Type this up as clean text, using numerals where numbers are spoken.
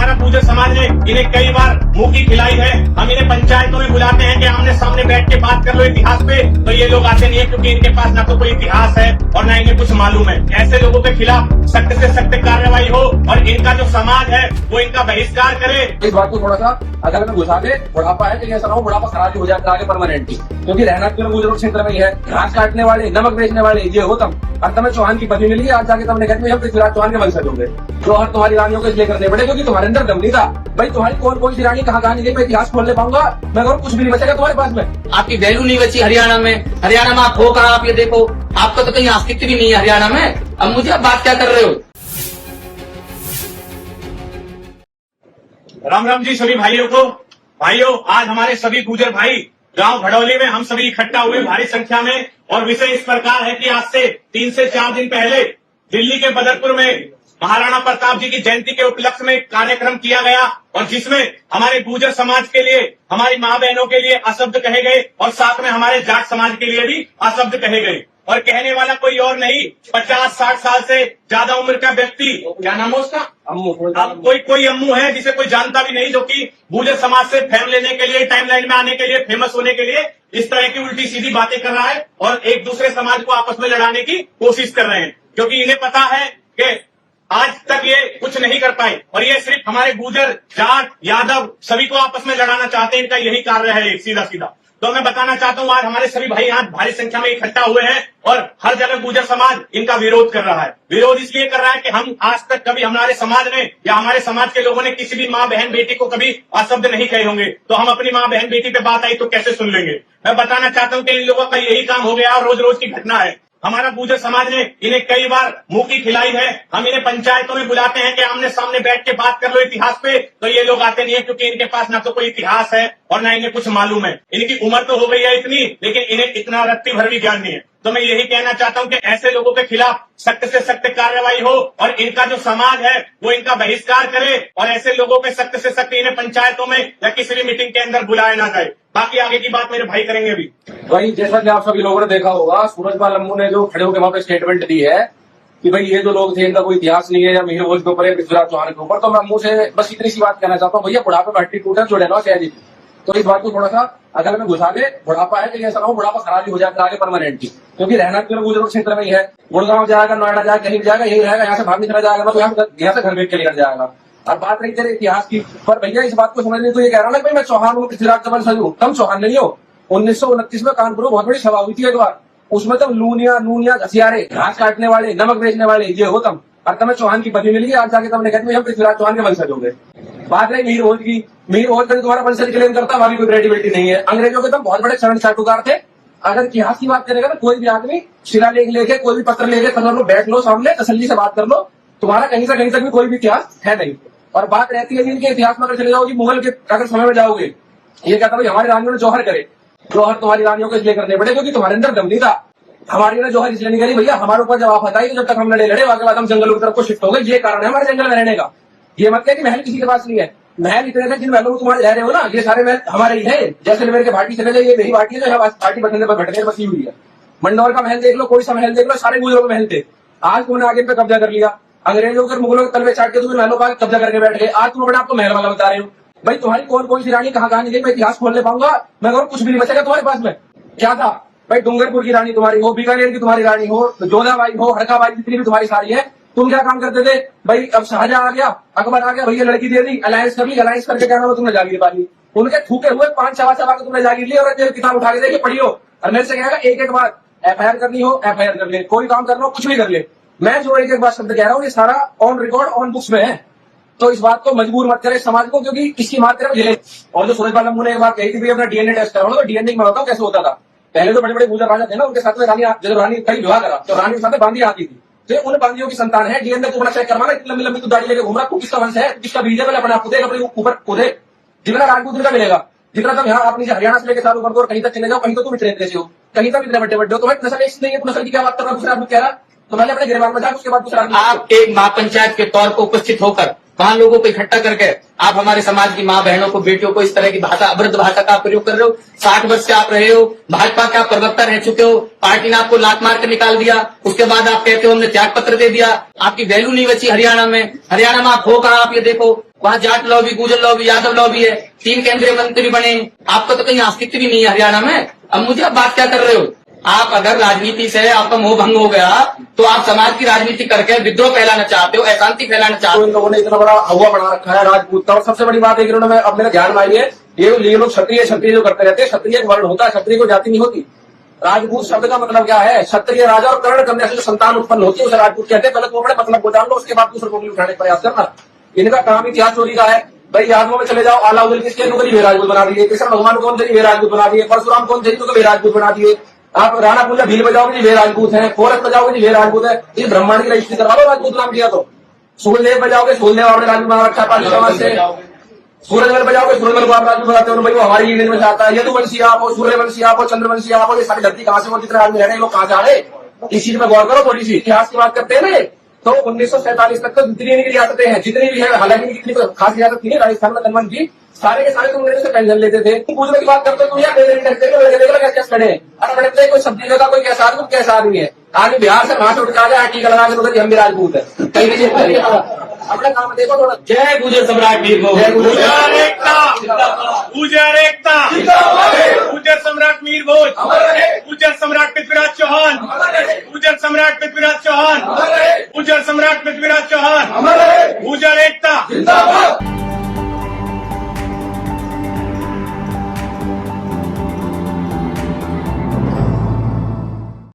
हमारा गुर्जर समाज ने इन्हें कई बार मुंह की खिलाई है। हम इन्हें पंचायतों में बुलाते हैं कि आमने सामने बैठ के बात कर लो इतिहास पे, तो ये लोग आते नहीं है क्योंकि इनके पास ना तो कोई इतिहास है और ना इन्हें कुछ मालूम है। ऐसे लोगों के खिलाफ सख्त से सख्त कार्रवाई हो और इनका जो समाज है वो इनका बहिष्कार करे। इस बात को थोड़ा सा अगर में घुसा दे, बुढ़ापा है कि ऐसा ना हो बुढ़ापा खराब हो जाता है आगे परमानेंटली, क्योंकि रहना क्यों गुजर क्षेत्र में ही है। घास काटने वाले, नमक बेचने वाले ये हो तुम, और तुम्हें चौहान की पदवी मिली, आज जाके तुमने कहते हम पृथ्वीराज चौहान के वंशज होंगे। तो और तुम्हारी रानियों को इसलिए करने पड़े क्योंकि तुम्हारे अंदर दम नहीं था। भाई तुम्हारी कौन सी रानी कहाँ नहीं गई, मैं इतिहास खोलने पाऊंगा, मैं कहूँ कुछ भी नहीं बचेगा तुम्हारे पास में। आपकी वैल्यू नहीं बची हरियाणा में। हरियाणा में आप हो कहाँ, आप ये देखो, आपका तो कहीं अस्तित्व भी नहीं है हरियाणा में। अब मुझे आप बात क्या कर रहे हो? राम राम जी सभी भाइयों को। भाइयों, आज हमारे सभी गुर्जर भाई गांव भड़ौली में हम सभी इकट्ठा हुए भारी संख्या में, और विषय इस प्रकार है कि आज से 3 से 4 दिन पहले दिल्ली के बदरपुर में महाराणा प्रताप जी की जयंती के उपलक्ष्य में कार्यक्रम किया गया, और जिसमें हमारे गुर्जर समाज के लिए, हमारी माँ बहनों के लिए अशब्द कहे गए और साथ में हमारे जाट समाज के लिए भी अशब्द कहे गए। और कहने वाला कोई और नहीं, 50-60 साल से ज्यादा उम्र का व्यक्ति, क्या नाम है उसका, अब कोई अम्मू है जिसे कोई जानता भी नहीं, जो कि गुर्जर समाज से फेम लेने के लिए, टाइमलाइन में आने के लिए, फेमस होने के लिए इस तरह की उल्टी सीधी बातें कर रहा है और एक दूसरे समाज को आपस में लड़ाने की कोशिश कर रहे हैं, क्योंकि इन्हें पता है कि आज तक ये कुछ नहीं कर पाए और ये सिर्फ हमारे गुर्जर, जाट, यादव सभी को आपस में लड़ाना चाहते हैं। इनका यही कार्य है सीधा सीधा। तो मैं बताना चाहता हूँ, आज हमारे सभी भाई यहाँ भारी संख्या में इकट्ठा हुए हैं और हर जगह गुर्जर समाज इनका विरोध कर रहा है। विरोध इसलिए कर रहा है कि हम आज तक कभी हमारे समाज ने या हमारे समाज के लोगों ने किसी भी माँ बहन बेटी को कभी अशब्द नहीं कहे होंगे, तो हम अपनी माँ बहन बेटी पे बात आई तो कैसे सुन लेंगे। मैं बताना चाहता हूँ कि इन लोगों का यही काम हो गया और रोज रोज की घटना है। हमारा गुर्जर समाज ने इन्हें कई बार मुंह की खिलाई है। हम इन्हें पंचायतों में बुलाते हैं कि आमने सामने बैठ के बात कर लो इतिहास पे, तो ये लोग आते नहीं है क्योंकि इनके पास ना तो कोई इतिहास है और ना इन्हें कुछ मालूम है। इनकी उम्र तो हो गई है इतनी, लेकिन इन्हें इतना रत्ती भर भी ज्ञान नहीं है। तो मैं यही कहना चाहता हूं कि ऐसे लोगों के खिलाफ सख्त से सख्त कार्रवाई हो और इनका जो समाज है वो इनका बहिष्कार करे, और ऐसे लोगों पे सख्त से सख्त इन्हें पंचायतों में या किसी भी मीटिंग के अंदर बुलाया ना जाए। बाकी आगे की बात मेरे भाई करेंगे अभी। भाई जैसा कि आप सभी लोगों ने देखा होगा, सूरजपाल अम्मू ने जो खड़े होकर वहां पे स्टेटमेंट दी है कि भाई ये जो लोग थे इनका कोई इतिहास नहीं है, या मीर भोज के ऊपर है, पृथ्वीराज चौहान के ऊपर। तो मैं अम्मू से बस इतनी सी बात कहना चाहता हूँ, भैया बुढ़ापे में हड्डी टूटे जोड़े ना शायद। तो इस बात को थोड़ा सा अगर में घुसा दे, बुढ़ापा है कि ऐसा ना हो बुढ़ापा खराब हो जाता है आगे परमानेंटली, क्योंकि रहना क्यों गुजर क्षेत्र में ही है। गुड़गांव जाएगा, नोएडा जाएगा, कहीं भी जाएगा, यही रहेगा, यहाँ से भाग नहीं चला जाएगा, तो यहाँ से घर बेच के निकल जाएगा। और बात रही तेरे इतिहास की, पर भैया इस बात को समझने तो ये कह रहा हूँ ना भाई मैं चौहान हूँ, पृथ्वीराज चौहान सही हूँ, तुम चौहान नहीं हो। 1929 में कानपुर में बहुत बड़ी सभा हुई थी एक बार, उसमें तुम लूनिया घसियारे, घास काटने वाले, नमक बेचने वाले ये हो तुम, और तुम्हें चौहान की पदवी मिली, आज जाके तुमने कहते हम पृथ्वीराज चौहान के वंशज होंगे। बात रही मीर भोज की, मीर भोज का तुम्हारा वंशज क्लेम करता, वहां भी कोई क्रेडिबिलिटी नहीं है। अंग्रेजों के तुम बहुत बड़े शरण चाटुकार थे। अगर इतिहास की बात करेगा ना, कोई भी आदमी शिलालेख लेके, कोई भी पत्र लेके कर लो, बैठ लो सामने, तसल्ली से बात कर लो, तुम्हारा कहीं से कहीं तक भी कोई भी इतिहास है नहीं। और बात रहती है इनके इतिहास में अगर चले जाओगे, मुगल के अगर समय में जाओगे, ये कहता भाई हमारी रानियों ने जौहर करे, जौहर तुम्हारी रानियों को इसलिए करने पड़े क्योंकि तुम्हारे अंदर दम नहीं था। हमारी ने जौहर इसलिए नहीं करी भैया, हमारे ऊपर जवाब बताई कि जब तक हम लड़े उसके बाद हम जंगलों की तरफ को शिफ्ट हो गए, ये कारण है हमारे जंगल में रहने का। ये मत कह कि महल किसी के पास नहीं है, महल इतने थे जिन महलों में तुम्हारे रह रहे हो ना, ये सारे महल हमारे ही है। जैसे मेरे के भाटी चले जाए, ये मेरी भाटी है जो भाटी बटने पर भटके बसी हुई है। मंडौर का महल देख लो, कोई सा महल देख लो, सारे गुजरों के महल थे। आज तुमने आगे पे कब्जा कर लिया, अंग्रेजों के मुगलों के तलवे चाट के तुम्हें महलों का कब्जा करके बैठ गए। आज तुम अपने आप तो महल वाला बता रहे हो। भाई तुम्हारी कौन सी रानी कहाँ नहीं गई, मैं इतिहास खोलने पाऊंगा, मैं कहूँ कुछ भी नहीं बचेगा तुम्हारे पास में। क्या था भाई, डूंगरपुर की रानी तुम्हारी हो, बीकानेर की तुम्हारी रानी हो, जोधाबाई हो, हड़काबाई, जितनी भी तुम्हारी सारी है, तुम क्या काम करते थे भाई। अब शाहजहां आ गया, अकबर आ गया, भैया लड़की दे दी, अलायंस कर ली, अलायंस करके क्या नाम तुमने जागीर पा ली। उनके थूके हुए 5 सवा के तुमने जागीर ली, और किताब उठा के देखिए पढ़ियो, और मेरे से कहेगा एक बार FIR करनी हो FIR कर ले, कोई काम करना हो कुछ भी कर ले। मैं जो एक बार शब्द कह रहा हूँ ये सारा ऑन रिकॉर्ड ऑन बुक्स में है, तो इस बात को मजबूर मत करे समाज को, क्योंकि किसकी बात करें झेले। और जो सूरजपाल अम्मू ने एक बात कही थी अपना DNA टेस्ट कराओ, तो DNA में बताओ कैसे होता था। पहले तो बड़े बड़े गुर्जर राजा थे ना, उनके साथ में रानी कई विवाह करा, तो रानी के साथ बांदी आती थी, तो उन बांदियों की संतान है। DNA को बड़ा चेक करवाना, इतनी लंबी लंबी तू दाढ़ी लेके घूम रहा, तू किसका वंश है, किसका बीज है, पहले अपने आप को देख, अपने ऊपर को देख। जितना राजपूत का मिलेगा, जितना तुम यहाँ अपनी हरियाणा से लेकर चालू कर दो और कहीं तक चले जाओ, कहीं तो तुम इतने देश हो, कहीं तक इतने बड़े बड़े हो, तो भाई नस्ल नहीं है, नस्ल की क्या बात कर रहा है, दूसरा आदमी कह रहा, तो पहले अपने गिरबान में जा, उसके बाद दूसरा। आप एक महापंचायत के तौर पर उपस्थित होकर वहाँ लोगों को इकट्ठा करके आप हमारे समाज की माँ बहनों को, बेटियों को इस तरह की भाषा, अभद्र भाषा का प्रयोग कर रहे हो। 60 वर्ष से आप रहे हो, भाजपा के आप प्रवक्ता रह चुके हो, पार्टी ने आपको लात मार कर निकाल दिया, उसके बाद आप कहते हो हमने त्याग पत्र दे दिया। आपकी वैल्यू नहीं बची हरियाणा में। हरियाणा में आप हो कहाँ, आप ये देखो। वहाँ जाट लॉबी, गुजर लॉबी, यादव लॉबी है, 3 केंद्रीय मंत्री बने, आपका तो कहीं अस्तित्व भी नहीं है हरियाणा में। अब मुझे आप बात क्या कर रहे हो? आप अगर राजनीति से आपका मोह भंग हो गया तो आप समाज की राजनीति करके विद्रोह फैलाना चाहते हो, अशांति फैलाना चाहते तो हो। इन लोगों ने इतना बड़ा हवा बना रखा है राजपूत का। और सबसे बड़ी बात है कि उन्होंने अब मेरे ध्यान में आई है, ये लोग क्षत्रिय जो करते रहते हैं, क्षत्रिय एक वर्ण होता है, क्षत्रिय को जाति नहीं होती। राजपूत शब्द का मतलब क्या है? क्षत्रिय राजा और कर्ण कन्या से जो संतान उत्पन्न होती है उसे राजपूत कहते हैं। पहले तो अपने मतलब को जान लो, उसके बाद दूसरे को उठाने का प्रयास करना। इनका काम इतिहास चोरी का है। भाई यादवों में चले जाओ, अलाउद्दीन किसके को वे राजपूत बना दिए, कृष्ण भगवान कौन थे वे राजपूत बना दिए, परशुराम कौन थे वे राजपूत बना दिए। आप राणा पूजा भील बजाओगे जी वे राजपूत है, कोरस बजाओगे जी वे राजपूत है। ये ब्रह्मांड की रजिस्ट्री करवा लो राजपूत नाम किया तो। सूर्यदेव बजाओगे, सूर्यदेव आपने राजपूत बना रखा पाली समाज से। सूरजमल बजाओगे, सूरजमल को आप राजपूत बनाते हो, भाई वो हमारी लीडर में आता है। यदुवंशी आप हो, सूर्यवंशी आप हो, चंद्रवंशी आप हो, ये सारी धरती कहां से वो जितने आदमी रह रहे हैं लोग कहां से आ रहे? इस चीज में गौर करो थोड़ी सी। इतिहास की बात करते हैं ना, तो 1947 तक तो जितनी इनकी रियासतें हैं, जितनी भी है, हालांकि इनकी कोई खास रियासत थी नहीं, राजस्थान में कन्वन थी, सारे के सारे तुम मेरे से पेंशन लेते थे। पूछने की बात करते हो यार, क्या खड़े हैं? अरे बड़े कोई सब्जी का कोई कैसा आदमी कैसा आदमी है? आदमी बिहार से वहां से उठ के आ जाए, टीका लगा के तो हम भी राजपूत है। कहीं भी अपना काम देखो थोड़ा। जय गुजर सम्राट वीर भोज। गुजर एकता, गुजर एकता, गुजर सम्राट मीर भोज, गुजर सम्राट पृथ्वीराज चौहान, गुजर सम्राट पृथ्वीराज चौहान, गुजर सम्राट पृथ्वीराज चौहान, गुजर एकता।